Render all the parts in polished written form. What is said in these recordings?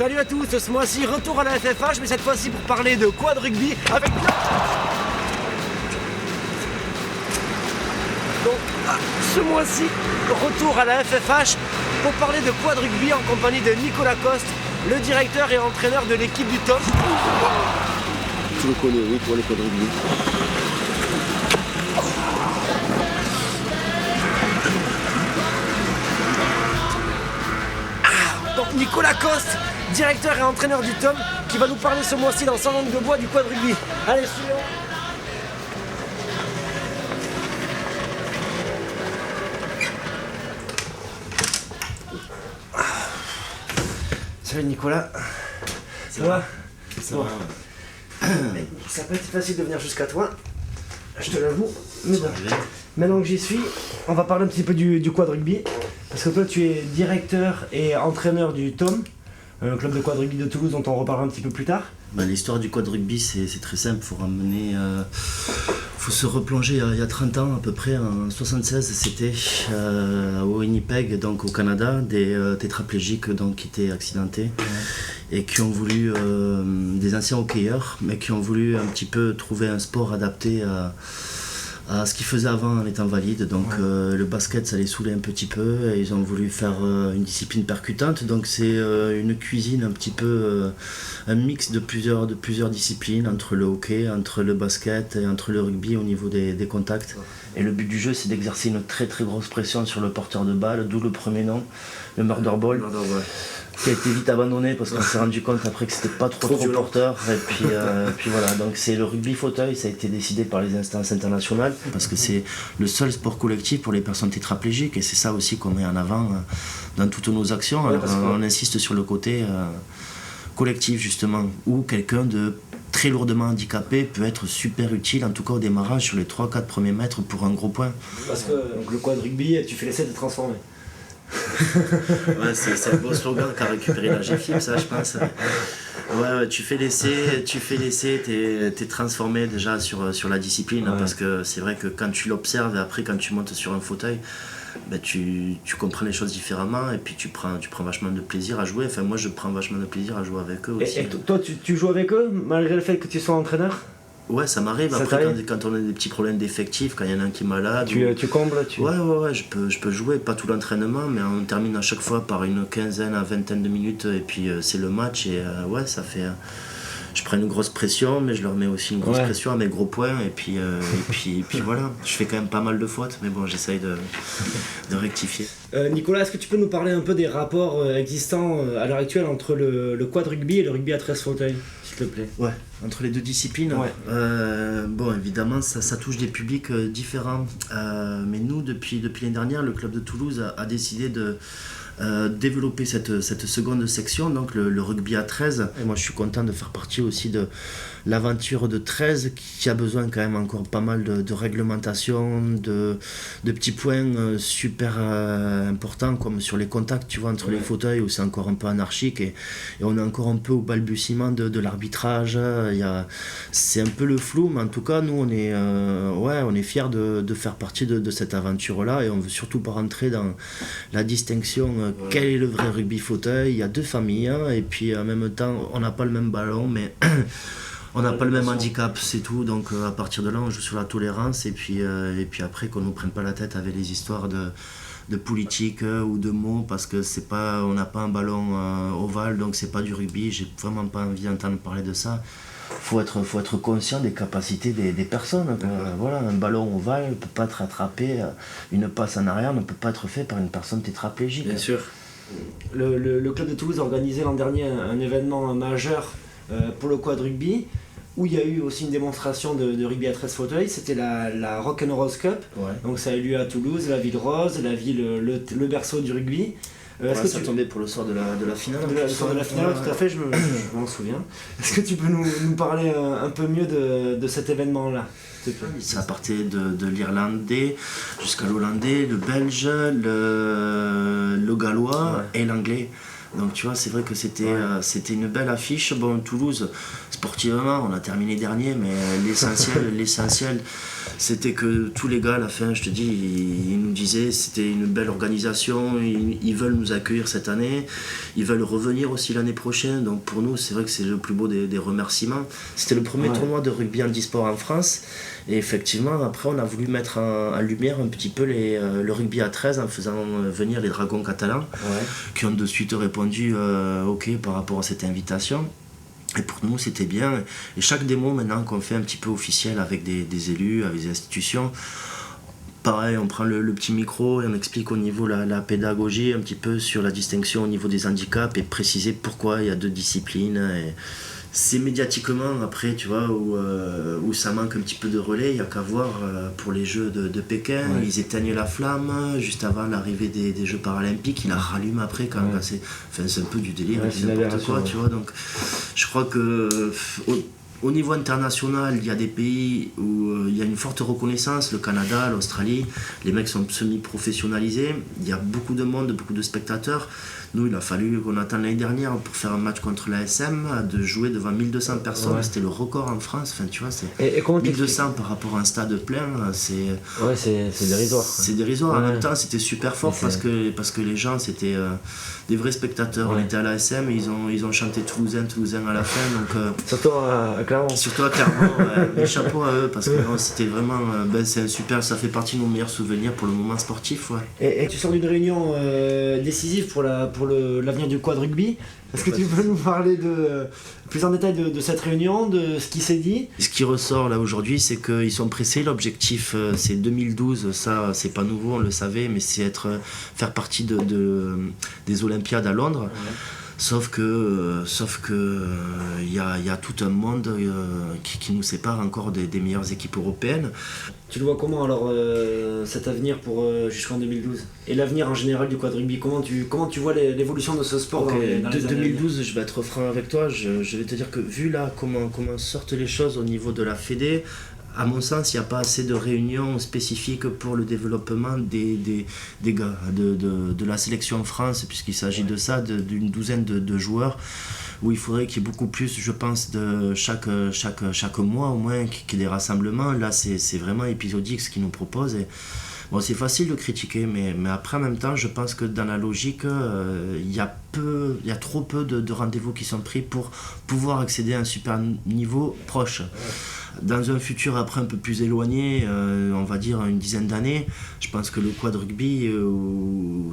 Salut à tous, ce mois-ci retour à la FFH, mais cette fois-ci pour parler de quad rugby avec... Donc ce mois-ci, retour à la FFH pour parler de quad rugby en compagnie de Nicolas Coste, le directeur et entraîneur de l'équipe du TOM. Tu le connais, oui, toi, le quad rugby. Donc Nicolas Coste, directeur et entraîneur du TOM, qui va nous parler ce mois-ci dans 100 langues de bois du quad rugby. Allez, suivons. Salut Nicolas. Ça va? Ça Bon. va. Ça peut être facile de venir jusqu'à toi, je te l'avoue. Mais bon, maintenant que j'y suis, on va parler un petit peu du quad rugby. Parce que toi, tu es directeur et entraîneur du TOM, le club de quad rugby de Toulouse dont on reparlera un petit peu plus tard. L'histoire du quad rugby, c'est très simple. Faut se replonger il y a 30 ans à peu près, en 76, c'était au Winnipeg, donc au Canada, des tétraplégiques donc, qui étaient accidentés et qui ont voulu, des anciens hockeyeurs, mais qui ont voulu un petit peu trouver un sport adapté à ce qu'ils faisaient avant en étant valides. Donc le basket, ça les saoulait un petit peu et ils ont voulu faire une discipline percutante. Donc c'est une cuisine un petit peu, un mix de plusieurs disciplines, entre le hockey, entre le basket et entre le rugby au niveau des contacts. Et le but du jeu, c'est d'exercer une très très grosse pression sur le porteur de balle, d'où le premier nom, le murder ball. Qui a été vite abandonné parce qu'on s'est rendu compte après que c'était pas trop porteur et puis voilà, donc c'est le rugby fauteuil, ça a été décidé par les instances internationales parce que c'est le seul sport collectif pour les personnes tétraplégiques et c'est ça aussi qu'on met en avant dans toutes nos actions. Alors, on insiste sur le côté collectif justement où quelqu'un de très lourdement handicapé peut être super utile, en tout cas au démarrage sur les 3-4 premiers mètres pour un gros point. Parce que donc, le quad rugby, tu fais l'essai de transformer. Ouais, c'est un beau slogan qu'a récupéré la GFIP, ça je pense. Ouais, tu fais l'essai, t'es transformé déjà sur la discipline, parce que c'est vrai que quand tu l'observes et après quand tu montes sur un fauteuil, tu comprends les choses différemment et puis tu prends vachement de plaisir à jouer. Enfin moi je prends vachement de plaisir à jouer avec eux aussi. Et toi tu joues avec eux malgré le fait que tu sois entraîneur? Ouais, ça m'arrive. Après, quand on a des petits problèmes d'effectifs, quand il y en a un qui est malade. Tu combles Ouais, je peux jouer, pas tout l'entraînement, mais on termine à chaque fois par une quinzaine à vingtaine de minutes, et puis c'est le match, et ouais, ça fait. Je prends une grosse pression, mais je leur mets aussi une grosse pression à mes gros points, et puis voilà. Je fais quand même pas mal de fautes, mais bon, j'essaye de rectifier. Nicolas, est-ce que tu peux nous parler un peu des rapports existants à l'heure actuelle entre le quad rugby et le rugby à 13 fauteuils, s'il te plaît? Ouais, entre les deux disciplines. Ouais. Bon, évidemment, ça touche des publics différents. Mais nous, depuis l'année dernière, le club de Toulouse a décidé de développer cette seconde section, donc le rugby à 13. Et moi, je suis content de faire partie aussi de l'aventure de 13 qui a besoin quand même encore pas mal de réglementation, de petits points super importants comme sur les contacts, tu vois, entre les fauteuils où c'est encore un peu anarchique et on est encore un peu au balbutiement de l'arbitrage. C'est un peu le flou, mais en tout cas nous on est fiers de faire partie de cette aventure là et on veut surtout pas rentrer dans la distinction quel est le vrai rugby fauteuil. Il y a deux familles et puis en même temps on n'a pas le même ballon mais on n'a pas le même handicap, c'est tout. Donc à partir de là, on joue sur la tolérance et puis après qu'on ne nous prenne pas la tête avec les histoires de politique ou de mots parce que on n'a pas un ballon ovale, donc c'est pas du rugby. J'ai vraiment pas envie d'entendre parler de ça. Faut être conscient des capacités des personnes. Voilà, un ballon ovale ne peut pas être attrapé, une passe en arrière ne peut pas être fait par une personne tétraplégique. Bien sûr. Le club de Toulouse a organisé l'an dernier un événement majeur pour le quad rugby, où il y a eu aussi une démonstration de rugby à 13 fauteuils. C'était la Rock'n'Rose Cup. Donc ça a eu lieu à Toulouse, la ville rose, la ville, le berceau du rugby. Ça tombait pour le soir de la finale. Le soir de la finale, tout à fait, je m'en souviens. Est-ce que tu peux nous parler un peu mieux de cet événement-là? Ça partait de l'irlandais jusqu'à l'hollandais, le belge, le gallois et l'anglais. Donc tu vois, c'est vrai que c'était une belle affiche. Bon, Toulouse, sportivement, on a terminé dernier, mais l'essentiel c'était que tous les gars à la fin, je te dis, ils nous disaient c'était une belle organisation, ils veulent nous accueillir cette année, ils veulent revenir aussi l'année prochaine. Donc pour nous, c'est vrai que c'est le plus beau des remerciements. C'était le premier tournoi de rugby handisport en France. Et effectivement, après, on a voulu mettre en lumière un petit peu le rugby à 13 en faisant venir les Dragons catalans, qui ont de suite répondu OK par rapport à cette invitation. Et pour nous, c'était bien. Et chaque démo maintenant qu'on fait un petit peu officiel avec des élus, avec des institutions, pareil, on prend le petit micro et on explique au niveau la pédagogie un petit peu sur la distinction au niveau des handicaps et préciser pourquoi il y a 2 disciplines. Et c'est médiatiquement après, tu vois, où ça manque un petit peu de relais. Il n'y a qu'à voir pour les Jeux de Pékin, ils éteignent la flamme juste avant l'arrivée des Jeux paralympiques, ils la rallument après quand c'est un peu du délire, c'est n'importe quoi, tu vois. Donc je crois que au niveau international, il y a des pays où il y a une forte reconnaissance, le Canada, l'Australie, les mecs sont semi-professionnalisés, il y a beaucoup de monde, beaucoup de spectateurs. Nous, il a fallu qu'on attende l'année dernière pour faire un match contre l'ASM, de jouer devant 1200 personnes, c'était le record en France, enfin tu vois, c'est 1200 par rapport à un stade plein, c'est dérisoire. C'est dérisoire, en même temps c'était super fort parce que les gens c'était des vrais spectateurs, on était à l'ASM et ils ont chanté Toulousain à la fin, donc surtout à Clermont. Surtout à Clermont, mais chapeau à eux parce que c'était vraiment, c'est un super, ça fait partie de nos meilleurs souvenirs pour le moment sportif. Et tu sors d'une réunion décisive pour l'avenir du quad rugby. Est-ce que tu peux nous parler plus en détail de cette réunion, de ce qui s'est dit? Ce qui ressort là aujourd'hui, c'est qu'ils sont pressés. L'objectif, c'est 2012. Ça, c'est pas nouveau, on le savait, mais c'est faire partie des Olympiades à Londres. Sauf que y a tout un monde qui nous sépare encore des meilleures équipes européennes. Tu le vois comment alors cet avenir pour jusqu'en 2012 et l'avenir en général du quad rugby, comment tu vois l'évolution de ce sport dans les 2012, je vais être franc avec toi, je vais te dire que vu là comment sortent les choses au niveau de la Fédé, à mon sens, il n'y a pas assez de réunions spécifiques pour le développement des gars, de la sélection France, puisqu'il s'agit de ça, d'une douzaine de joueurs, où il faudrait qu'il y ait beaucoup plus, je pense, de chaque mois au moins, qu'il y ait des rassemblements. Là, c'est vraiment épisodique ce qu'ils nous proposent. Et, bon, c'est facile de critiquer, mais après, en même temps, je pense que dans la logique, il y a trop peu de rendez-vous qui sont pris pour pouvoir accéder à un super niveau proche. Dans un futur après un peu plus éloigné, on va dire une dizaine d'années, je pense que le quad rugby,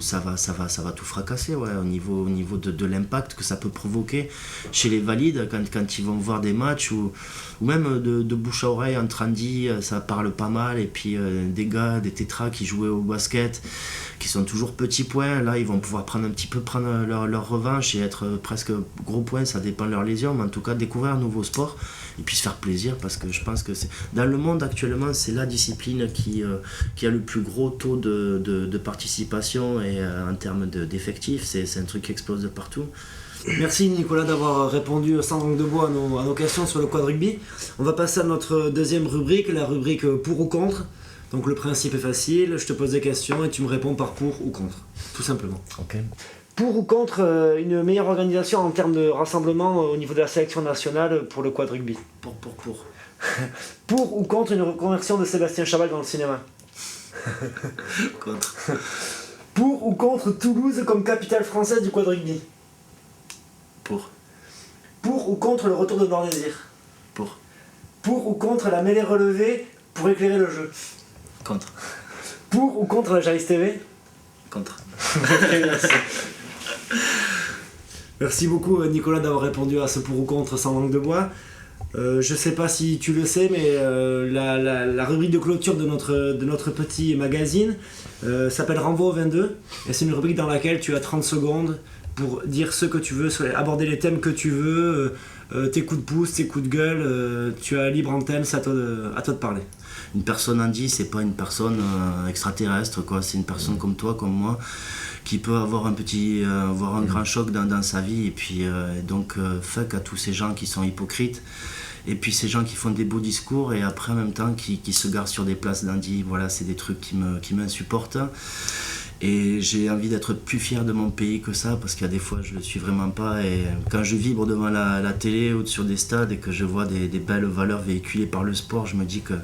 ça va tout fracasser au niveau de l'impact que ça peut provoquer chez les valides quand ils vont voir des matchs ou même de bouche à oreille entre Andy, ça parle pas mal, et puis des gars, des tétras qui jouaient au basket, qui sont toujours petits points, là ils vont pouvoir prendre leur revanche et être presque gros points, ça dépend de leur lésion, mais en tout cas découvrir un nouveau sport et puis se faire plaisir, parce que je pense que dans le monde actuellement, c'est la discipline qui a le plus gros taux de participation, et en termes d'effectifs, c'est un truc qui explose de partout. Merci Nicolas d'avoir répondu sans langue de bois à nos questions sur le quad rugby. On va passer à notre deuxième rubrique, la rubrique pour ou contre. Donc le principe est facile, je te pose des questions et tu me réponds par pour ou contre, tout simplement. Okay. Pour ou contre une meilleure organisation en termes de rassemblement au niveau de la sélection nationale pour le quad rugby? Pour. Pour ou contre une reconversion de Sébastien Chabal dans le cinéma? Contre. Pour ou contre Toulouse comme capitale française du quad rugby? Pour. Pour ou contre le retour de Nord-Désir? Pour. Pour ou contre la mêlée relevée pour éclairer le jeu? Contre. Pour ou contre la Jaris TV? Contre. Merci. Merci beaucoup Nicolas d'avoir répondu à ce pour ou contre sans langue de bois. Je sais pas si tu le sais, mais la rubrique de clôture de notre petit magazine s'appelle Renvoi au 22, et c'est une rubrique dans laquelle tu as 30 secondes pour dire ce que tu veux, aborder les thèmes que tu veux, tes coups de pouce, tes coups de gueule, tu as libre antenne, c'est à toi de parler. Une personne handi, c'est pas une personne extraterrestre, quoi. C'est une personne comme toi, comme moi, qui peut avoir un grand choc dans sa vie, et puis donc fuck à tous ces gens qui sont hypocrites, et puis ces gens qui font des beaux discours et après en même temps qui se garent sur des places d'handi. Voilà, c'est des trucs qui m'insupportent. Et j'ai envie d'être plus fier de mon pays que ça, parce qu'il y a des fois je le suis vraiment pas. Et quand je vibre devant la télé ou sur des stades et que je vois des belles valeurs véhiculées par le sport, je me dis que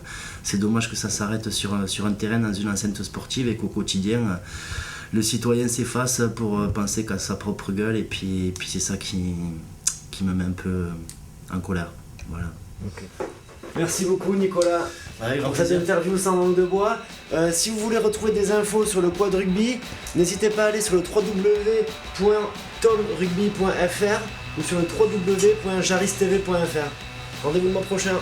c'est dommage que ça s'arrête sur un terrain, dans une enceinte sportive, et qu'au quotidien le citoyen s'efface pour penser qu'à sa propre gueule. Et puis c'est ça qui me met un peu en colère. Voilà. Okay. Merci beaucoup Nicolas pour cette interview sans langue de bois. Si vous voulez retrouver des infos sur le quad rugby, n'hésitez pas à aller sur le www.tomrugby.fr ou sur le www.jaristv.fr. Rendez-vous le mois prochain.